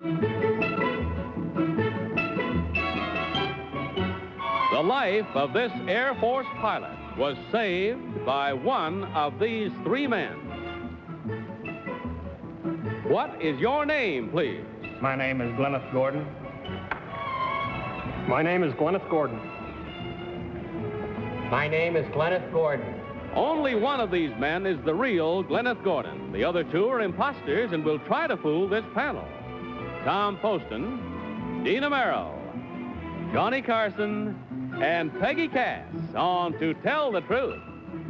The life of this Air Force pilot was saved by one of these three men. What is your name, please? My name is Glynneth Gordon. My name is Glynneth Gordon. My name is Glynneth Gordon. Only one of these men is the real Glynneth Gordon. The other two are imposters and will try to fool this panel. Tom Poston, Dina Merrill, Johnny Carson, and Peggy Cass on To Tell the Truth.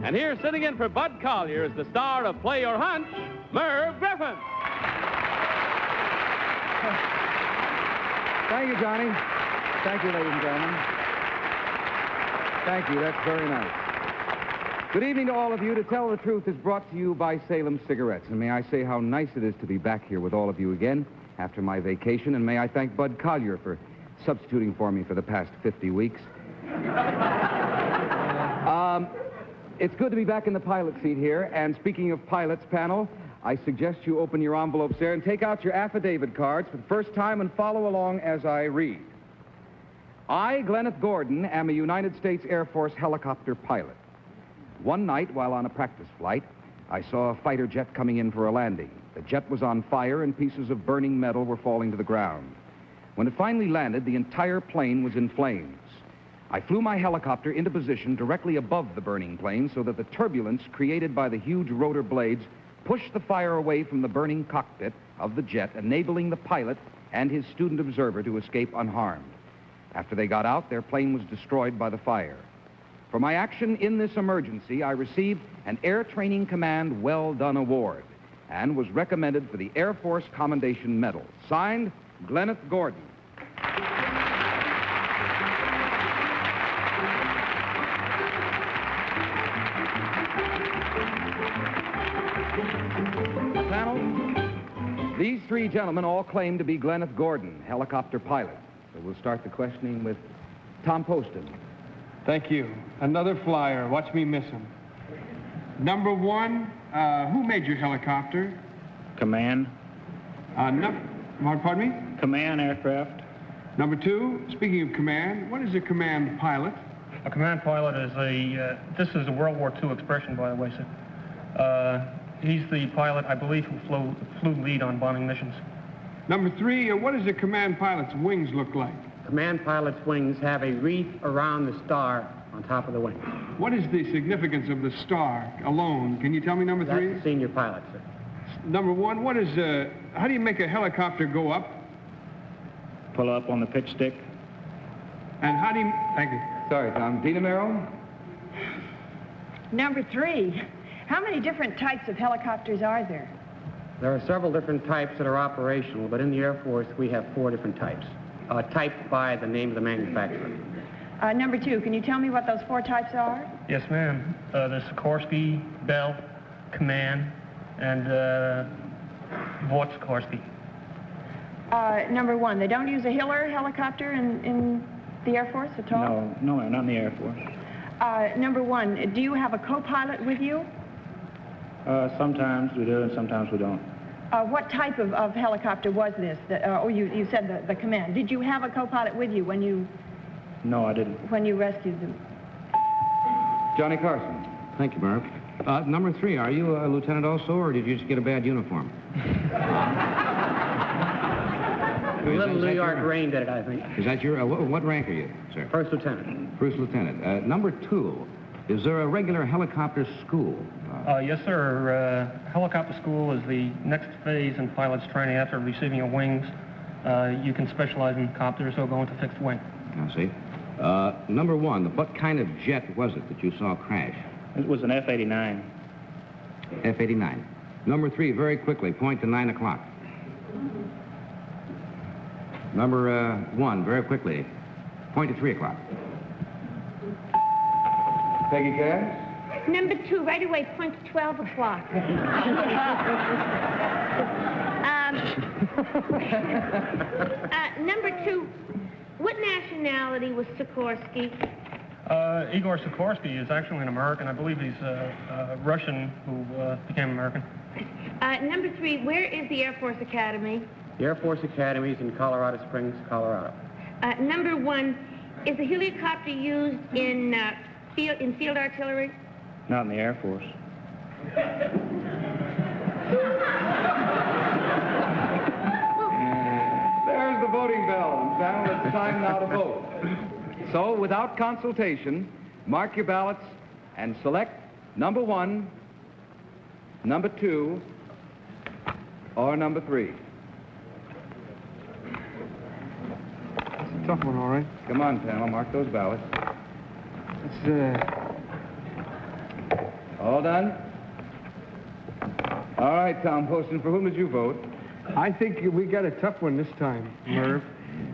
And here sitting in for Bud Collyer is the star of Play Your Hunch, Merv Griffin. Thank you, Johnny. Thank you, ladies and gentlemen. Thank you. That's very nice. Good evening to all of you. To Tell the Truth is brought to you by Salem Cigarettes. And may I say how nice it is to be back here with all of you again after my vacation. And may I thank Bud Collyer for substituting for me for the past 50 weeks. It's good to be back in the pilot seat here. And speaking of pilots, panel, I suggest you open your envelopes there and take out your affidavit cards for the first time and follow along as I read. I, Glynneth Gordon, am a United States Air Force helicopter pilot. One night, while on a practice flight, I saw a fighter jet coming in for a landing. The jet was on fire and pieces of burning metal were falling to the ground. When it finally landed, the entire plane was in flames. I flew my helicopter into position directly above the burning plane so that the turbulence created by the huge rotor blades pushed the fire away from the burning cockpit of the jet, enabling the pilot and his student observer to escape unharmed. After they got out, their plane was destroyed by the fire. For my action in this emergency, I received an Air Training Command Well Done Award and was recommended for the Air Force Commendation Medal. Signed, Glynneth Gordon. Panel, these three gentlemen all claim to be Glynneth Gordon, helicopter pilot. So we'll start the questioning with Tom Poston. Thank you. Another flyer. Watch me miss him. Number one, who made your helicopter? Command. Pardon me? Command aircraft. Number two, speaking of command, what is a command pilot? A command pilot is this is a World War II expression, by the way, sir. He's the pilot, I believe, who flew lead on bombing missions. Number three, what does a command pilot's wings look like? Command pilot's wings have a wreath around the star on top of the wing. What is the significance of the star alone? Can you tell me number three? That's the senior pilot, sir. Number one, how do you make a helicopter go up? Pull up on the pitch stick. And how do you... Thank you. Sorry, Tom. Dina Merrill? Number three, how many different types of helicopters are there? There are several different types that are operational, but in the Air Force, we have 4 different types, typed by the name of the manufacturer. Number two, can you tell me what those 4 types are? Yes, ma'am. The Sikorsky, Bell, Command, and Vought Sikorsky. Number one, they don't use a Hiller helicopter in the Air Force at all? No, not in the Air Force. Number one, do you have a co-pilot with you? Sometimes we do and sometimes we don't. What type of helicopter was this? You said the Command. Did you have a co-pilot with you when you... No, I didn't. When you rescued them? Johnny Carson. Thank you, Merv. Number three, are you a lieutenant also, or did you just get a bad uniform? A little New York rain did it, I think. Is that your... what rank are you, sir? First lieutenant. First lieutenant. Number two, is there a regular helicopter school? Yes, sir. Helicopter school is the next phase in pilot's training after receiving your wings. You can specialize in copters or go into fixed wing. I see. Number one, what kind of jet was it that you saw crash? It was an F-89. F-89. Number three, very quickly, point to 9 o'clock. Number one, very quickly, point to 3 o'clock. Peggy Cass? Number two, right away, point to 12 o'clock. Number two, what nationality was Sikorsky? Igor Sikorsky is actually an American. I believe he's a Russian who became American. Number three, where is the Air Force Academy? The Air Force Academy is in Colorado Springs, Colorado. Number 1, is a helicopter used in field artillery? Not in the Air Force. There's the voting bell. Panel, it's time now to vote. So, without consultation, mark your ballots and select number 1, number 2, or number 3. It's a tough one, all right. Come on, panel, mark those ballots. It's, All done? All right, Tom Poston, for whom did you vote? I think we got a tough one this time, Merv.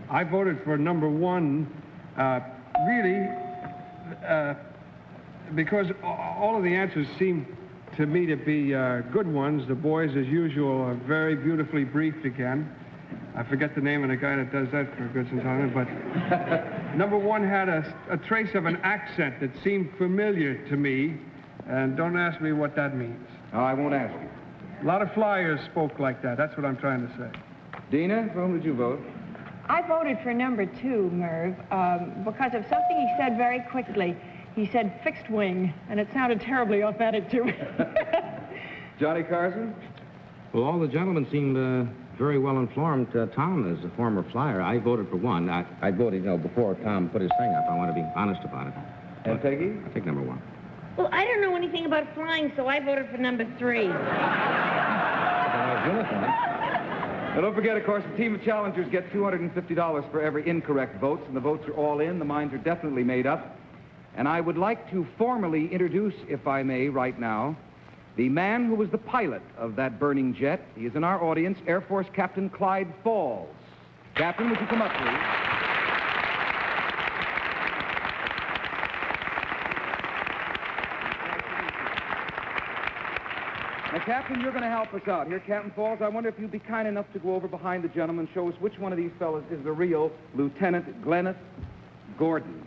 I voted for number 1, really, because all of the answers seem to me to be good ones. The boys, as usual, are very beautifully briefed again. I forget the name of the guy that does that for good some time, but number 1 had a trace of an accent that seemed familiar to me, and don't ask me what that means. Oh, I won't ask you. A lot of flyers spoke like that. That's what I'm trying to say. Dina, for whom did you vote? I voted for number 2, Merv, because of something he said very quickly. He said fixed wing, and it sounded terribly authentic to me. Johnny Carson? Well, all the gentlemen seemed very well informed. Tom is a former flyer. I voted for 1. I voted, before Tom put his thing up. I want to be honest about it. And Peggy? I think number 1. Well, I don't know anything about flying, so I voted for number 3. Now, don't forget, of course, the team of challengers get $250 for every incorrect vote, and the votes are all in. The minds are definitely made up. And I would like to formally introduce, if I may, right now, the man who was the pilot of that burning jet. He is in our audience, Air Force Captain Clyde Falls. Captain, would you come up, please? Now, Captain, you're going to help us out here. Captain Falls, I wonder if you'd be kind enough to go over behind the gentleman and show us which one of these fellas is the real Lieutenant Glynneth Gordon.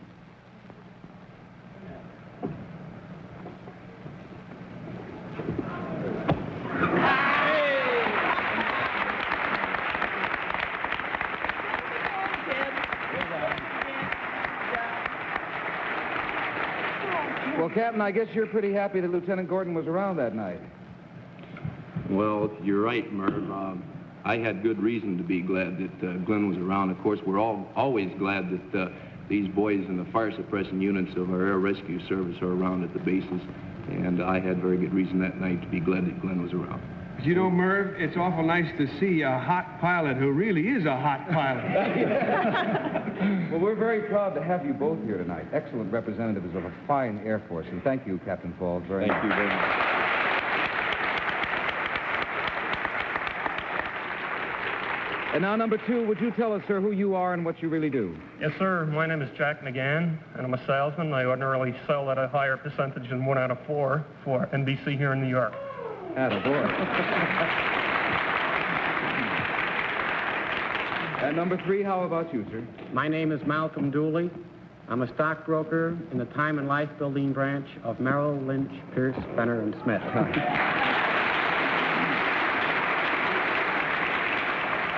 Well, Captain, I guess you're pretty happy that Lieutenant Gordon was around that night. Well, you're right, Merv. I had good reason to be glad that Glenn was around. Of course, we're always glad that these boys in the fire suppression units of our air rescue service are around at the bases. And I had very good reason that night to be glad that Glenn was around. You know, Merv, it's awful nice to see a hot pilot who really is a hot pilot. Well, we're very proud to have you both here tonight. Excellent representatives of a fine Air Force. And thank you, Captain Falls, very much. Thank you very much. And now, number 2, would you tell us, sir, who you are and what you really do? Yes, sir. My name is Jack McGann, and I'm a salesman. I ordinarily sell at a higher percentage than 1 out of 4 for NBC here in New York. Attaboy. And number 3, how about you, sir? My name is Malcolm Dooley. I'm a stockbroker in the Time and Life Building branch of Merrill, Lynch, Pierce, Fenner, and Smith.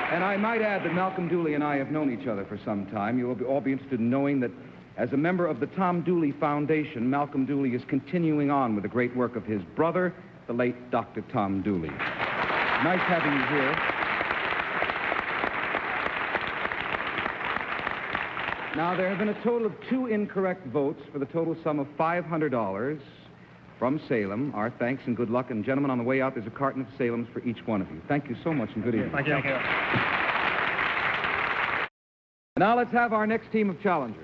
And I might add that Malcolm Dooley and I have known each other for some time. You will all be interested in knowing that as a member of the Tom Dooley Foundation, Malcolm Dooley is continuing on with the great work of his brother, the late Dr. Tom Dooley. Nice having you here. Now, there have been a total of 2 incorrect votes for the total sum of $500 from Salem. Our thanks and good luck. And gentlemen, on the way out, there's a carton of Salems for each one of you. Thank you so much and good evening. Thank you. Now let's have our next team of challengers.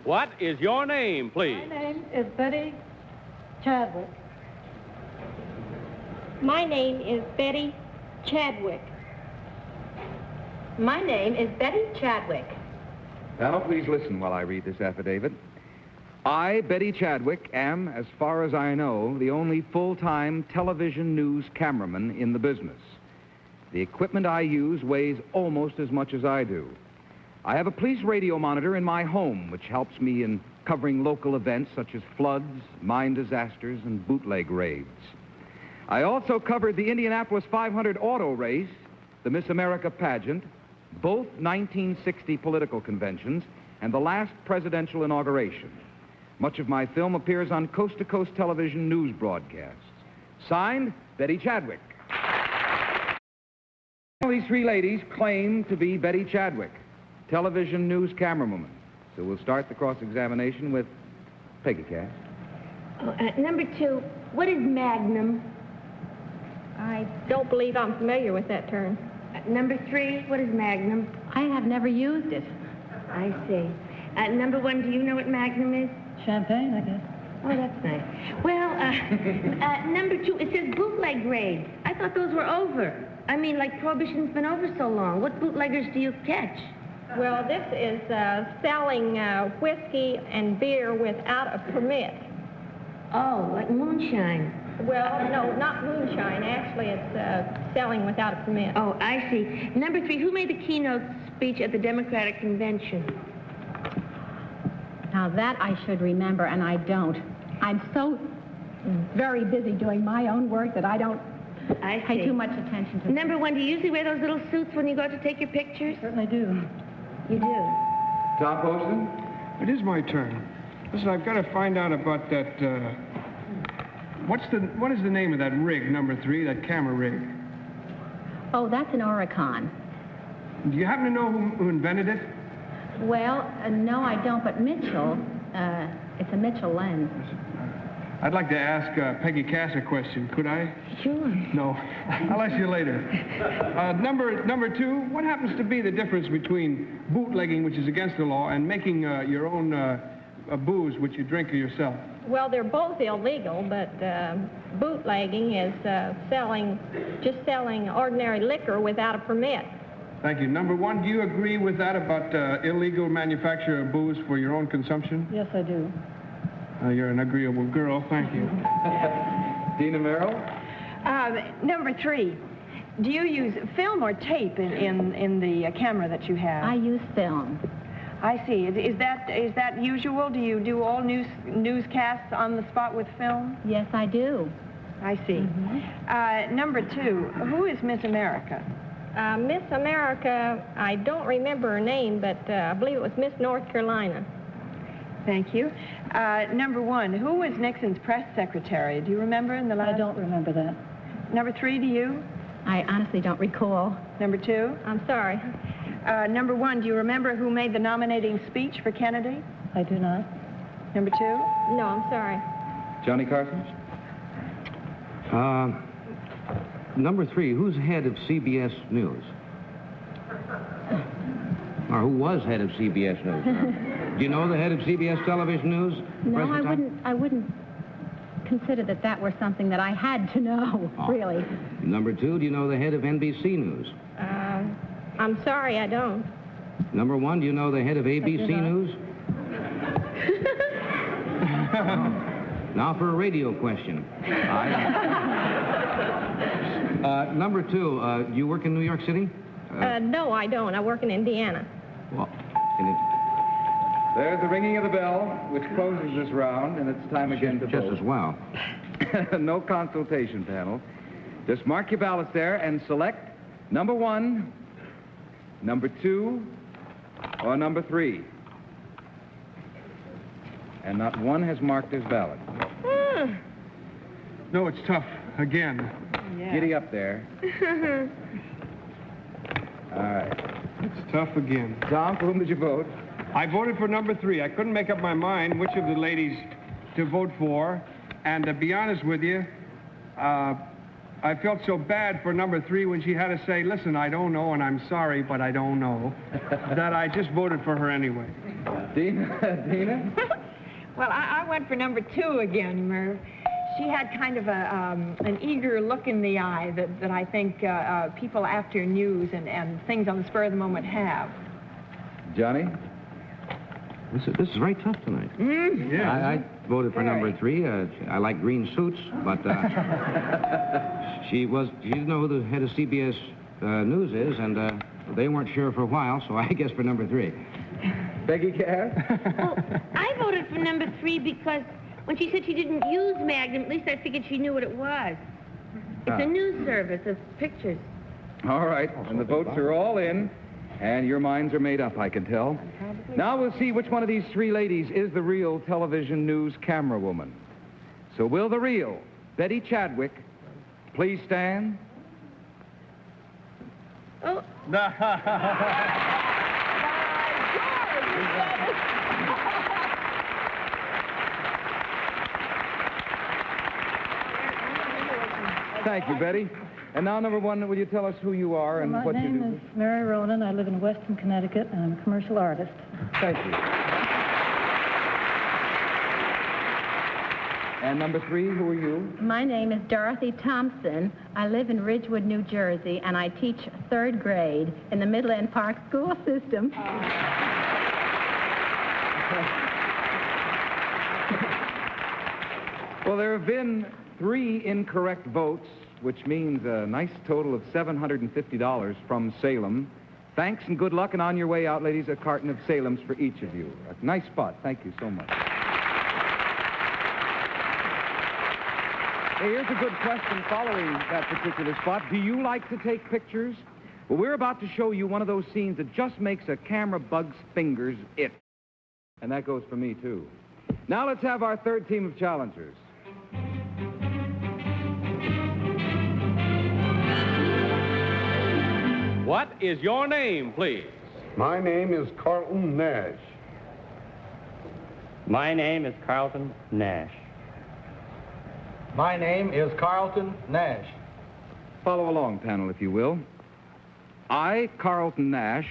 What is your name, please? My name is Betty Chadwick. My name is Betty Chadwick. My name is Betty Chadwick. Now, please listen while I read this affidavit. I, Betty Chadwick, am, as far as I know, the only full-time television news cameraman in the business. The equipment I use weighs almost as much as I do. I have a police radio monitor in my home, which helps me in covering local events such as floods, mine disasters, and bootleg raids. I also covered the Indianapolis 500 auto race, the Miss America pageant, both 1960 political conventions, and the last presidential inauguration. Much of my film appears on coast-to-coast television news broadcasts. Signed, Betty Chadwick. These three ladies claim to be Betty Chadwick, television news camerawoman. So we'll start the cross-examination with Peggy Cass. Number 2, what is magnum? I don't believe I'm familiar with that term. Number 3, what is magnum? I have never used it. I see. Number 1, do you know what magnum is? Champagne, I guess. Oh, that's nice. Well, number 2, it says bootleg raids. I thought those were over. I mean, like Prohibition's been over so long. What bootleggers do you catch? Well, this is selling whiskey and beer without a permit. Oh, like moonshine. Well, no, not moonshine. Actually, it's selling without a permit. Oh, I see. Number 3, who made the keynote speech at the Democratic Convention? Now, that I should remember, and I don't. I'm so very busy doing my own work that I don't pay too much attention to. Number 1, do you usually wear those little suits when you go out to take your pictures? Certainly do. You do? Tom Poston? It is my turn. Listen, I've got to find out about that, what is the name of that rig, number 3, that camera rig? Oh, that's an Oricon. Do you happen to know who invented it? Well, no, I don't, but Mitchell, it's a Mitchell lens. I'd like to ask Peggy Cass a question. Could I? Sure. No. I'll ask you later. Number 2, what happens to be the difference between bootlegging, which is against the law, and making your own booze, which you drink yourself? Well, they're both illegal, but bootlegging is just selling ordinary liquor without a permit. Thank you. Number 1, do you agree with that about illegal manufacture of booze for your own consumption? Yes, I do. You're an agreeable girl. Thank you. Dina Merrill? Number 3, do you use film or tape in the camera that you have? I use film. I see. Is that usual? Do you do all newscasts on the spot with film? Yes, I do. I see. Mm-hmm. Number 2, who is Miss America? Miss America, I don't remember her name, but I believe it was Miss North Carolina. Thank you. Number 1, who was Nixon's press secretary? Do you remember in the last? I don't remember that. Number 3, do you? I honestly don't recall. Number 2? I'm sorry. Number 1, do you remember who made the nominating speech for Kennedy? I do not. Number 2? No, I'm sorry. Johnny Carson? Number 3, who's head of CBS News? Or who was head of CBS News? Do you know the head of CBS Television News? No, I wouldn't consider that were something that I had to know, really. Number 2, do you know the head of NBC News? I'm sorry, I don't. Number 1, do you know the head of ABC News? Now for a radio question. Number 2, do you work in New York City? No, I don't. I work in Indiana. Well, There's the ringing of the bell, which closes this round, and it's time again to vote. just as well. No consultation panel. Just mark your ballots there and select number 1, number 2, or number 3. And not one has marked his ballot. No, it's tough. Again. Yeah. Giddy up there. All right. It's tough again. Tom, for whom did you vote? I voted for number 3. I couldn't make up my mind which of the ladies to vote for. And to be honest with you, I felt so bad for number 3 when she had to say, listen, I don't know, and I'm sorry, but I don't know, that I just voted for her anyway. Dina? Well, I went for number 2 again, Merv. She had kind of an eager look in the eye that I think people after news and things on the spur of the moment have. Johnny? This is very tough tonight. Yeah. I voted for number 3. I like green suits, but she didn't know who the head of CBS News is, and they weren't sure for a while, so I guess for number 3. Peggy Cass? Well, I voted for number 3 because when she said she didn't use Magnum, at least I figured she knew what it was. It's a news service of pictures. All right, and the votes are all in, and your minds are made up, I can tell. Now we'll see which one of these 3 ladies is the real television news camera woman. So will the real Betty Chadwick please stand? Oh. Thank you, Betty. And now, number 1, will you tell us who you are and what you do? My name is Mary Ronan. I live in Weston, Connecticut, and I'm a commercial artist. Thank you. And number 3, who are you? My name is Dorothy Thompson. I live in Ridgewood, New Jersey, and I teach 3rd grade in the Midland Park school system. Well, there have been 3 incorrect votes, which means a nice total of $750 from Salem. Thanks and good luck, and on your way out, ladies, a carton of Salem's for each of you. A nice spot. Thank you so much. Hey, here's a good question following that particular spot. Do you like to take pictures? Well, we're about to show you one of those scenes that just makes a camera bug's fingers itch. And that goes for me, too. Now let's have our 3rd team of challengers. What is your name, please? My name is Carlton Nash. My name is Carlton Nash. My name is Carlton Nash. Follow along, panel, if you will. I, Carlton Nash,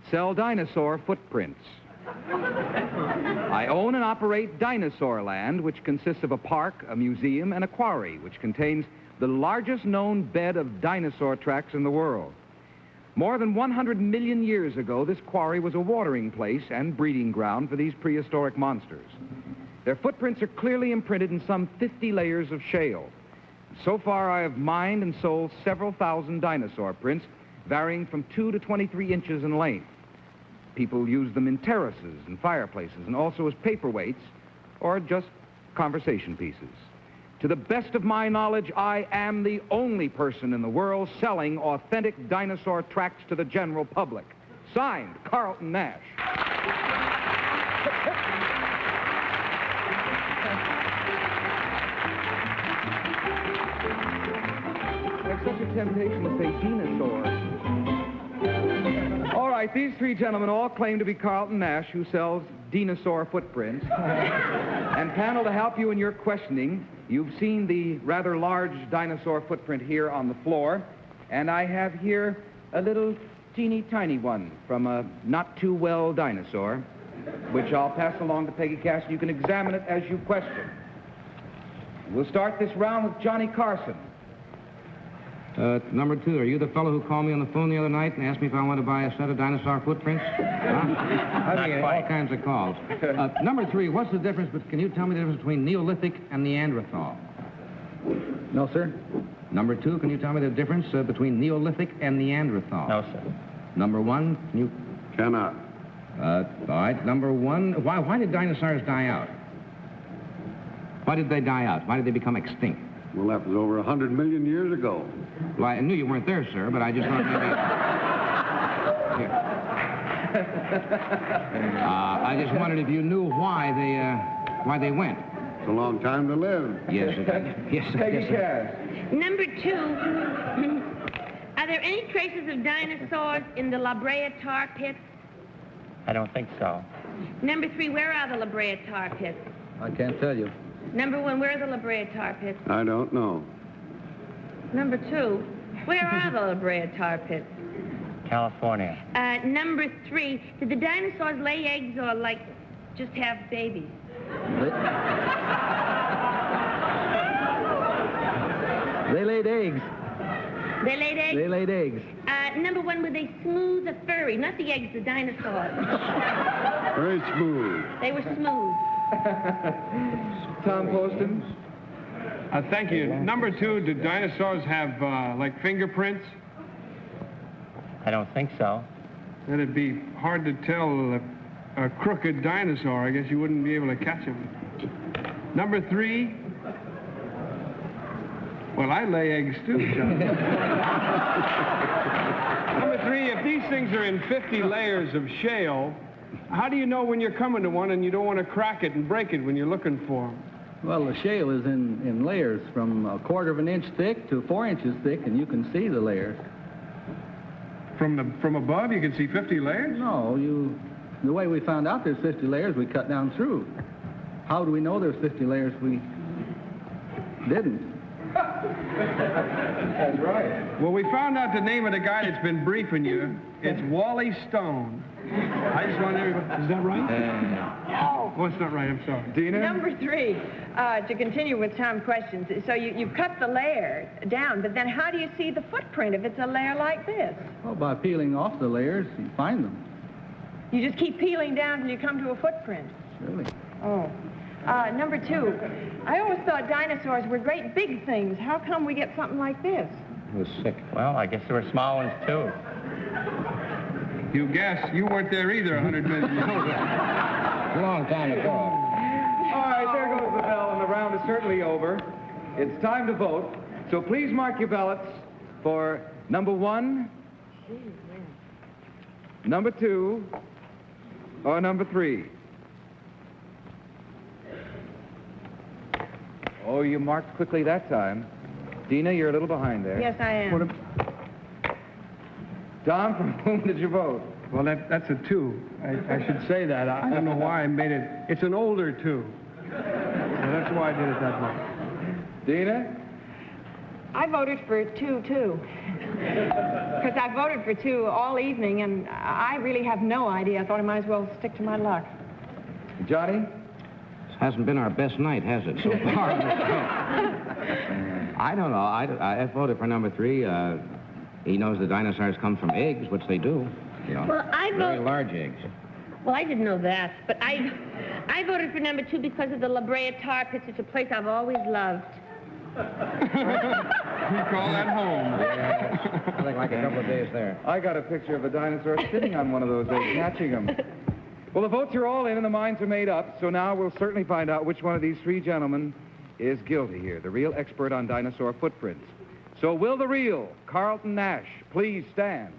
sell dinosaur footprints. I own and operate Dinosaur Land, which consists of a park, a museum, and a quarry, which contains the largest known bed of dinosaur tracks in the world. More than 100 million years ago, this quarry was a watering place and breeding ground for these prehistoric monsters. Their footprints are clearly imprinted in some 50 layers of shale. So far, I have mined and sold several thousand dinosaur prints, varying from 2 to 23 inches in length. People use them in terraces and fireplaces, and also as paperweights or just conversation pieces. To the best of my knowledge, I am the only person in the world selling authentic dinosaur tracks to the general public. Signed, Carlton Nash. It's such a temptation to say dinosaur. All right, these 3 gentlemen all claim to be Carlton Nash, who sells dinosaur footprints. And panel, to help you in your questioning, you've seen the rather large dinosaur footprint here on the floor, and I have here a little teeny tiny one from a not-too-well dinosaur, which I'll pass along to Peggy Cass. You can examine it as you question. We'll start this round with Johnny Carson. Number 2, are you the fellow who called me on the phone the other night and asked me if I wanted to buy a set of dinosaur footprints? I get all kinds of calls. Number 3, what's the difference, can you tell me the difference between Neolithic and Neanderthal? No, sir. Number 2, can you tell me the difference between Neolithic and Neanderthal? No, sir. Number 1, can you... Cannot. All right, number 1, why did dinosaurs die out? Why did they die out? Why did they become extinct? Well, that was over 100 million years ago. Well, I knew you weren't there, sir, but I just thought maybe... I just wondered if you knew why they went. It's a long time to live. Yes, yes, Peggy Cass. Number 2, are there any traces of dinosaurs in the La Brea tar pits? I don't think so. Number 3, where are the La Brea tar pits? I can't tell you. Number 1, where are the La Brea tar pits? I don't know. Number 2, where are the La Brea tar pits? California. Number 3, did the dinosaurs lay eggs or, like, just have babies? They laid eggs. They laid eggs? They laid eggs. Number 1, were they smooth or furry? Not the eggs, the dinosaurs. Very smooth. They were smooth. Tom Poston. Thank you. Number 2, did dinosaurs have, like, fingerprints? I don't think so. Then it'd be hard to tell a crooked dinosaur. I guess you wouldn't be able to catch him. Number 3. Well, I lay eggs too, John. Number 3, if these things are in 50 layers of shale, how do you know when you're coming to one and you don't want to crack it and break it when you're looking for them? Well, the shale is in layers from 1/4 of an inch thick to 4 inches thick, and you can see the layers. From above, you can see 50 layers? No, the way we found out there's 50 layers, we cut down through. How do we know there's 50 layers? We didn't. That's right. Well, we found out the name of the guy that's been briefing you. It's Wally Stone. I just want everybody... Is that right? No. Oh, it's not right. I'm sorry. Dina? Number 3, to continue with Tom's questions. So you cut the layer down, but then how do you see the footprint if it's a layer like this? Well, by peeling off the layers, you find them. You just keep peeling down till you come to a footprint. Really? Oh. Number 2, I always thought dinosaurs were great big things. How come we get something like this? He was sick. Well, I guess there were small ones, too. You guess. You weren't there either 100 million years ago. A long time ago. All right, there goes the bell, and the round is certainly over. It's time to vote. So please mark your ballots for number 1, number 2, or number 3. Oh, you marked quickly that time. Dina, you're a little behind there. Yes, I am. Tom, from whom did you vote? Well, that's a 2. I should say that. I don't know why I made it. It's an older 2. So that's why I did it that way. Dina? I voted for 2, too. Because I voted for 2 all evening, and I really have no idea. I thought I might as well stick to my luck. Johnny? This hasn't been our best night, has it, so far? I don't know. I voted for number 3. He knows the dinosaurs come from eggs, which they do. You know, Well, I very vote- large eggs. Well, I didn't know that, but I voted for number 2 because of the La Brea Tar Pits. It's a place I've always loved. We call that home. I think like a couple of days there. I got a picture of a dinosaur sitting on one of those eggs, catching them. Well, the votes are all in and the minds are made up, so now we'll certainly find out which one of these 3 gentlemen is guilty here, the real expert on dinosaur footprints. So will the real Carlton Nash please stand?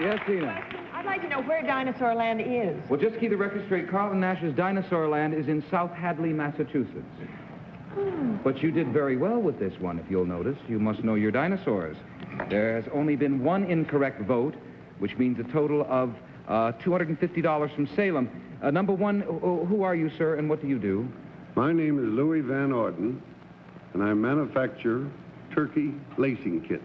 Yes, Dina. I'd like to know where Dinosaur Land is. Well, just keep the record straight. Carlton Nash's Dinosaur Land is in South Hadley, Massachusetts. But you did very well with this one, if you'll notice. You must know your dinosaurs. There has only been 1 incorrect vote, which means a total of $250 from Salem. Number 1, who are you, sir, and what do you do? My name is Louis Van Orden, and I manufacture turkey lacing kits.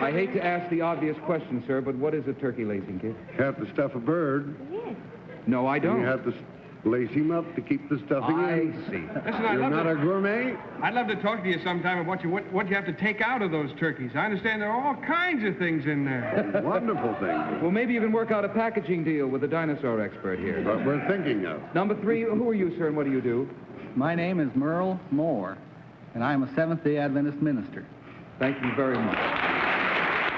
I hate to ask the obvious question, sir, but what is a turkey lacing kit? You have to stuff a bird. Yes. No, I don't. You have to lace him up to keep the stuffing in. I see. Listen, You're not a gourmet? I'd love to talk to you sometime about what you have to take out of those turkeys. I understand there are all kinds of things in there. Wonderful things. Well, maybe you can work out a packaging deal with the dinosaur expert here. What we're thinking of. Number 3, who are you, sir, and what do you do? My name is Merle Moore, and I'm a Seventh-day Adventist minister. Thank you very much.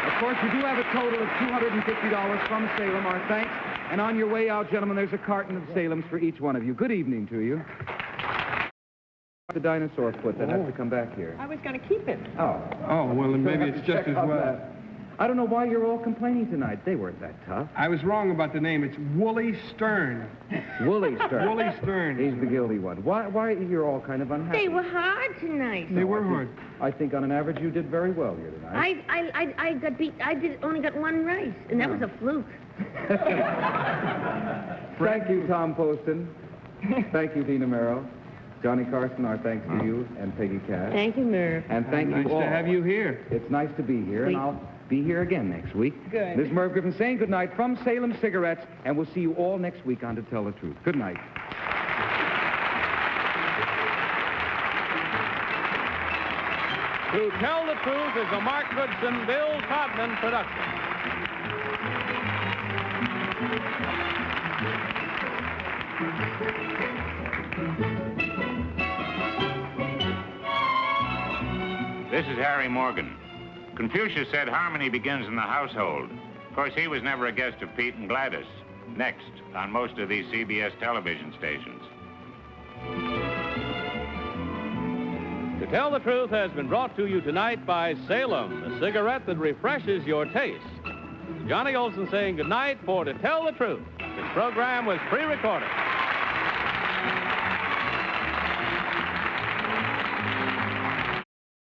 Of course, you do have a total of $250 from Salem, our thanks. And on your way out, gentlemen, there's a carton of Salems for each one of you. Good evening to you. The dinosaur foot that has to come back here. I was going to keep it. Oh. Oh, well, then maybe it's just as well. I don't know why you're all complaining tonight. They weren't that tough. I was wrong about the name. It's Wooly Stern. Wooly Stern. Wooly Stern. He's the guilty one. Why you're all kind of unhappy? They were hard tonight. They were hard. I think on an average you did very well here tonight. I got beat. Only got 1 race, and that was a fluke. Thank you, Tom Poston. Thank you, Dina Merrill. Johnny Carson, our thanks to you, and Peggy Cass. Thank you, Merv. And thank Nice you all. to have you here. It's nice to be here, and I'll be here again next week. Good. This is Merv Griffin saying good night from Salem Cigarettes, and we'll see you all next week on To Tell the Truth. Good night. To Tell the Truth is a Mark Goodson, Bill Todman production. This is Harry Morgan. Confucius said harmony begins in the household. Of course, he was never a guest of Pete and Gladys. Next, on most of these CBS television stations. To Tell the Truth has been brought to you tonight by Salem, the cigarette that refreshes your taste. Johnny Olson saying goodnight for To Tell the Truth. This program was pre-recorded.